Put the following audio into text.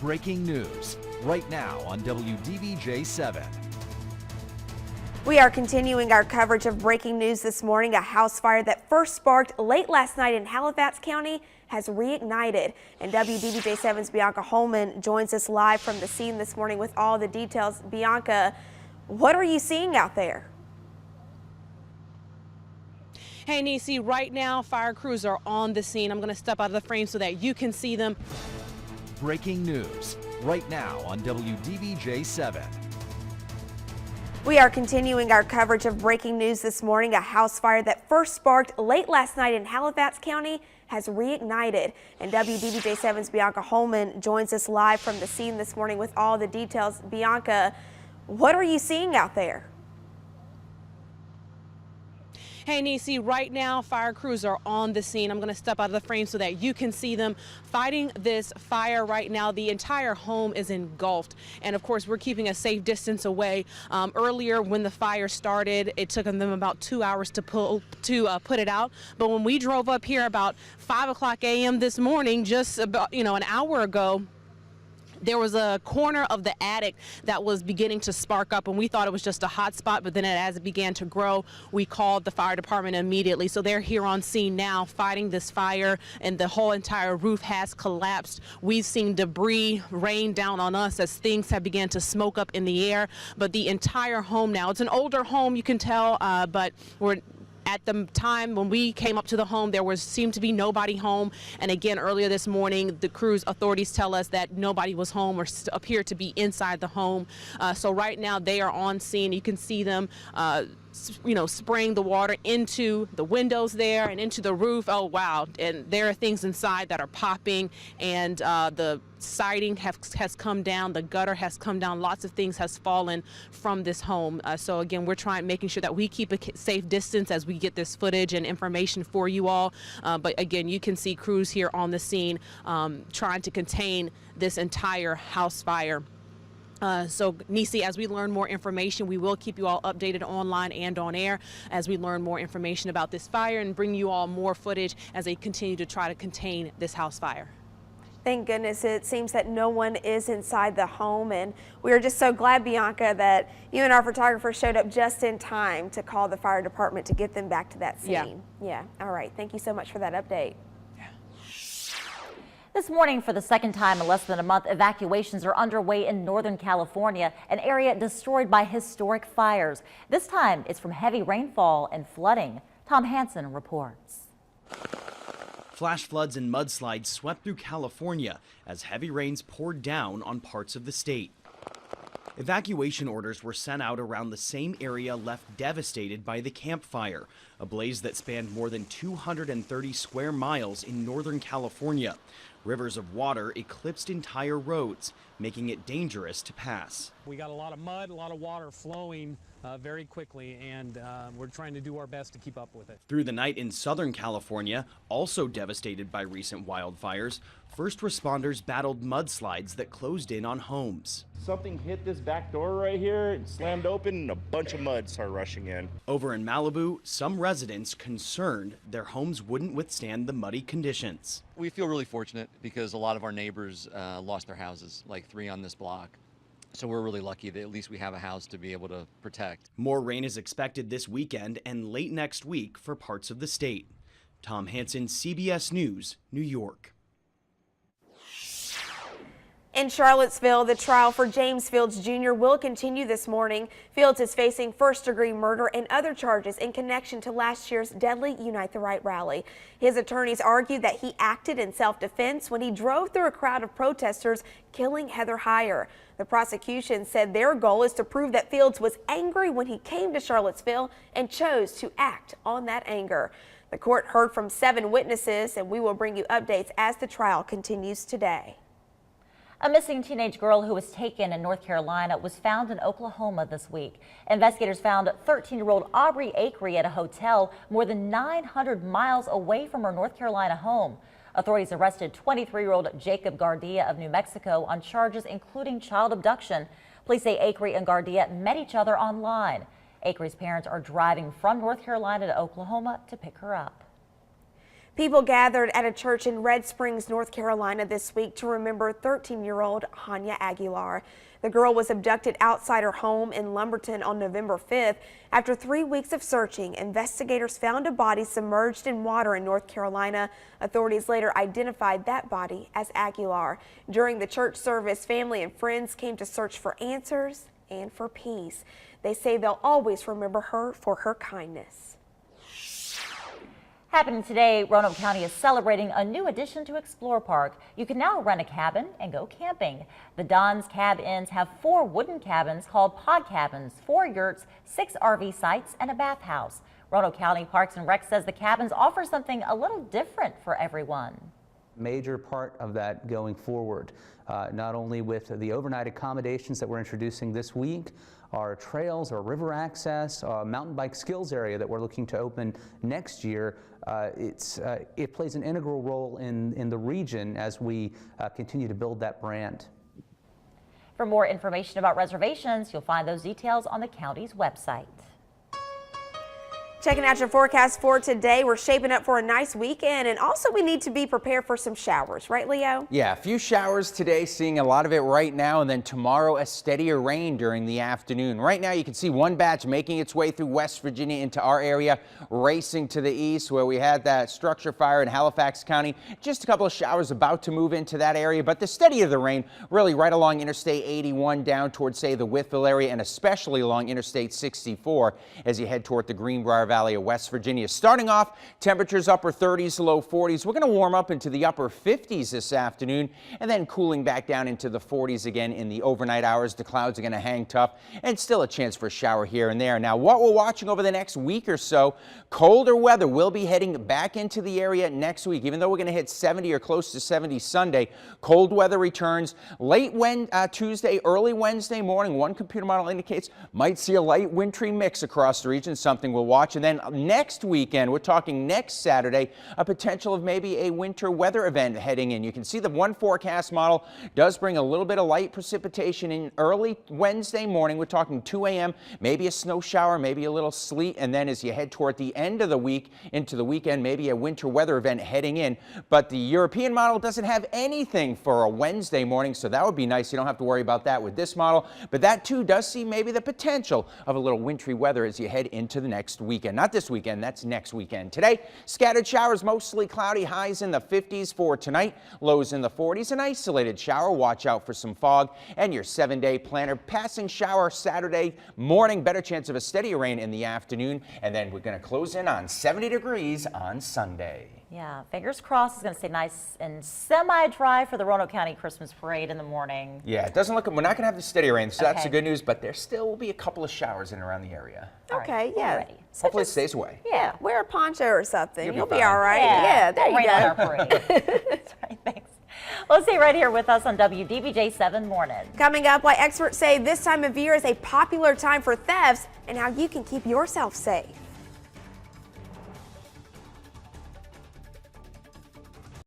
Breaking news right now on WDBJ7. We are continuing our coverage of breaking news this morning. A house fire that first sparked late last night in Halifax County has reignited. And WDBJ7's Bianca Holman joins us live from the scene this morning with all the details. Bianca, what are you seeing out there? Hey, Nisi, right now fire crews are on the scene. I'm going to step out of the frame so that you can see them. Breaking news right now on WDBJ7. We are continuing our coverage of breaking news this morning. A house fire that first sparked late last night in Halifax County has reignited. And WDBJ7's Bianca Holman joins us live from the scene this morning with all the details. Bianca, what are you seeing out there? Hey, Nisi, right now fire crews are on the scene. I'm going to step out of the frame so that you can see them fighting this fire right now. The entire home is engulfed. And of course, we're keeping a safe distance away. Earlier when the fire started, it took them about 2 hours to put it out. But when we drove up here about 5 o'clock a.m. this morning, just about, an hour ago, there was a corner of the attic that was beginning to spark up, and we thought it was just a hot spot, but then as it began to grow, we called the fire department immediately. So they're here on scene now fighting this fire, and the whole entire roof has collapsed. We've seen debris rain down on us as things have begun to smoke up in the air, but the entire home now, it's an older home, you can tell, but at the time when we came up to the home, seemed to be nobody home. And again, earlier this morning, the crew's authorities tell us that nobody was home or appeared to be inside the home. So right now they are on scene. You can see them spraying the water into the windows there and into the roof. Oh, wow. And there are things inside that are popping, and the siding has come down, the gutter has come down, lots of things has fallen from this home. So again, we're making sure that we keep a safe distance as we get this footage and information for you all. But again, you can see crews here on the scene trying to contain this entire house fire. So, Nisi, as we learn more information, we will keep you all updated online and on air as we learn more information about this fire and bring you all more footage as they continue to try to contain this house fire. Thank goodness it seems that no one is inside the home, and we are just so glad, Bianca, that you and our photographer showed up just in time to call the fire department to get them back to that scene. Yeah. All right. Thank you so much for that update. This morning, for the second time in less than a month, evacuations are underway in Northern California, an area destroyed by historic fires. This time, it's from heavy rainfall and flooding. Tom Hansen reports. Flash floods and mudslides swept through California as heavy rains poured down on parts of the state. Evacuation orders were sent out around the same area left devastated by the Camp Fire, a blaze that spanned more than 230 square miles in Northern California. Rivers of water eclipsed entire roads, making it dangerous to pass. We got a lot of mud, a lot of water flowing very quickly, and we're trying to do our best to keep up with it. Through the night in Southern California, also devastated by recent wildfires, first responders battled mudslides that closed in on homes. Something hit this back door right here and slammed open, and a bunch of mud started rushing in. Over in Malibu, some residents concerned their homes wouldn't withstand the muddy conditions. We feel really fortunate because a lot of our neighbors lost their houses, like 3 on this block. So we're really lucky that at least we have a house to be able to protect. More rain is expected this weekend and late next week for parts of the state. Tom Hansen, CBS News, New York. In Charlottesville, the trial for James Fields Jr. will continue this morning. Fields is facing first-degree murder and other charges in connection to last year's deadly Unite the Right rally. His attorneys argued that he acted in self-defense when he drove through a crowd of protesters, killing Heather Heyer. The prosecution said their goal is to prove that Fields was angry when he came to Charlottesville and chose to act on that anger. The court heard from 7 witnesses, and we will bring you updates as the trial continues today. A missing teenage girl who was taken in North Carolina was found in Oklahoma this week. Investigators found 13-year-old Aubrey Akery at a hotel more than 900 miles away from her North Carolina home. Authorities arrested 23-year-old Jacob Gardia of New Mexico on charges including child abduction. Police say Akery and Gardia met each other online. Akery's parents are driving from North Carolina to Oklahoma to pick her up. People gathered at a church in Red Springs, North Carolina this week to remember 13-year-old Hanya Aguilar. The girl was abducted outside her home in Lumberton on November 5th. After 3 weeks of searching, investigators found a body submerged in water in North Carolina. Authorities later identified that body as Aguilar. During the church service, family and friends came to search for answers and for peace. They say they'll always remember her for her kindness. Happening today, Roanoke County is celebrating a new addition to Explore Park. You can now rent a cabin and go camping. The Don's Cab Inns have 4 wooden cabins called pod cabins, 4 yurts, 6 RV sites, and a bathhouse. Roanoke County Parks and Rec says the cabins offer something a little different for everyone. Major part of that going forward, not only with the overnight accommodations that we're introducing this week, our trails, our river access, mountain bike skills area that we're looking to open next year. It plays an integral role in the region as we continue to build that brand. For more information about reservations, you'll find those details on the county's website. Checking out your forecast for today, we're shaping up for a nice weekend, and also we need to be prepared for some showers, right, Leo? Yeah, a few showers today, seeing a lot of it right now, and then tomorrow a steadier rain during the afternoon. Right now you can see one batch making its way through West Virginia into our area, racing to the east where we had that structure fire in Halifax County. Just a couple of showers about to move into that area, but the steadier the rain really right along Interstate 81 down towards, say, the Whitfield area, and especially along Interstate 64 as you head toward the Greenbrier Valley of West Virginia. Starting off, temperatures upper 30s to low 40s. We're going to warm up into the upper 50s this afternoon and then cooling back down into the 40s again in the overnight hours. The clouds are going to hang tough and still a chance for a shower here and there. Now, what we're watching over the next week or so, colder weather will be heading back into the area next week. Even though we're going to hit 70 or close to 70 Sunday, cold weather returns late Tuesday, early Wednesday morning. One computer model indicates might see a light wintry mix across the region, something we'll watch. And then next weekend, we're talking next Saturday, a potential of maybe a winter weather event heading in. You can see the one forecast model does bring a little bit of light precipitation in early Wednesday morning. We're talking 2 a.m., maybe a snow shower, maybe a little sleet, and then as you head toward the end of the week into the weekend, maybe a winter weather event heading in. But the European model doesn't have anything for a Wednesday morning, so that would be nice. You don't have to worry about that with this model, but that too does see maybe the potential of a little wintry weather as you head into the next weekend. Not this weekend, that's next weekend. Today, scattered showers, mostly cloudy, highs in the 50s for tonight, lows in the 40s. An isolated shower, watch out for some fog, and your 7-day planner. Passing shower Saturday morning, better chance of a steady rain in the afternoon, and then we're going to close in on 70 degrees on Sunday. Yeah, fingers crossed. It's going to stay nice and semi-dry for the Roanoke County Christmas parade in the morning. Yeah, it doesn't look, we're not going to have the steady rain, so that's the good news, but there still will be a couple of showers in and around the area. Okay, yeah. So hopefully it stays away. Yeah, wear a poncho or something. You'll be fine. all right. Yeah, there you rain go. on our parade. That's right, thanks. Well, stay right here with us on WDBJ7 Mornin. Coming up, why experts say this time of year is a popular time for thefts and how you can keep yourself safe.